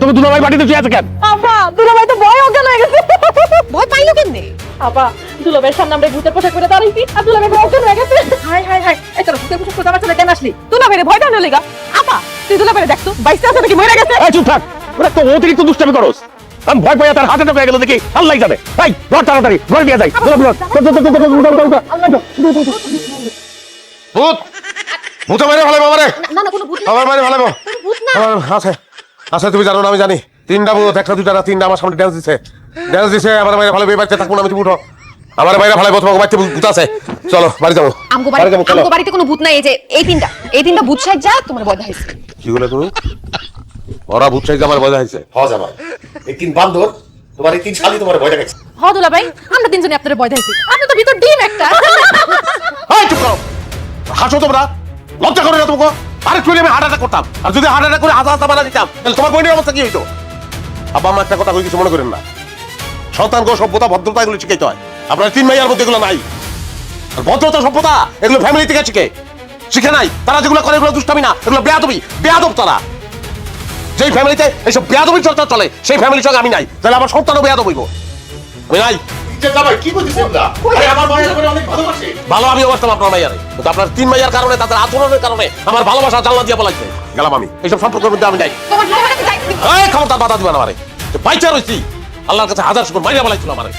তুমি দুলাভাই বাড়িতে শুয়ে আছে কেন? আপা দুলাভাই তো ভয় অজ্ঞান হয়ে গেছে। ভয় পাইলো কেমনে? আপা দুলাভাইয়ের সামনে আমরা ভূতের পোশাক পরে দাঁড়াইছি আর দুলাভাই ভয় অজ্ঞান হয়ে গেছে। হাই হাই হাই, এই তোর ভূতের পোশাক পরে আমার সাথে কেন আসলি? দুলাভাইরে ভয় দেখানো লাগা। আপা তুই দুলাভাইরে দেখতো বাইসে আছে নাকি মরে গেছে? এই চুপ থাক, ওরা তো অতিরিক্ত দুষ্টামি করস। আমি ভয় পাইয়া তার হাতে হয়ে গেল দেখি আল্লাহ যাবে। এই ঘর তাড়াতাড়ি ঘরে দিয়ে যাই। ভূত ভূতে মারে ভালো বাবারে। না না কোনো ভূত আমার মারে ভালো ভূত না। আছে আছে, তুমি জানো না আমি জানি। তিনটা ভূত, একটা দুটা না তিনটা আমার সামনে ড্যান্স দিছে আমার মায়ের ভালো বাড়িতে থাকবো না আমি, তুমি উঠো। আমার বাইরে ভালো তোমাকে বাড়িতে ভূত আছে, চলো বাড়ি যাবো। আমগো বাড়িতে কোনো ভূত নাই। এই যে এই তিনটা ভূত সাইজ যা তোমার ভয় দেখাইছে। কি বলে তুমি? ওরা ভূত সাইজ আমার ভয় দেখাইছে? হ যাবা এই তিন বান্দর তোমার এই তিন শালি তোমার ভয় দেখাইছে। হ দুলাভাই আমরা তিনজনে আপনাদের ভয় দেখাইছি। আপনি তো ভিতর ডিম একটা। এই চুপ করো, হাসো তোমরা, লজ্জা করে না তোমাকে? আরে চলে আমি হার্ট অ্যাটাক করতাম, আর যদি হার্ট অ্যাটাক করে হাজার মারা দিতাম তাহলে তোমার বোনের অবস্থা কি হইতো? আব্বা আমার একটা কথা কিছু মনে করেন না, সন্তানকে সভ্যতা ভদ্রতা এগুলো শিখাইতে হয়। আপনার তিন মাইয়ার মধ্যে এগুলো নাই। আর ভদ্রতা সভ্যতা এগুলো ফ্যামিলি থেকে শিখে নাই। তারা যেগুলো করে এগুলো দুষ্টামি না, এগুলো বেয়াদব তারা। যেই ফ্যামিলিতে এইসব বেয়াদবি চর্চা চলে সেই ফ্যামিলির সঙ্গে আমি নাই, তাহলে আমার সন্তানও বেয়াদব হইব। আমি নাই। ভালো আমি অবস্থা আপনার মাইয়ারে, কিন্তু আপনার তিন মাইয়ার কারণে তাদের আচরণের কারণে আমার ভালোবাসা জানলা দিয়ে পলাইছে গেলাম আমি। এইসব সম্পর্কের মধ্যে আমি নাই। এই ক্ষমতার বাধা দিবেন আমারে, বাইচা রয়েছি আল্লাহর কাছে হাজার শুকর মাইরা বলাইছিল আমারে।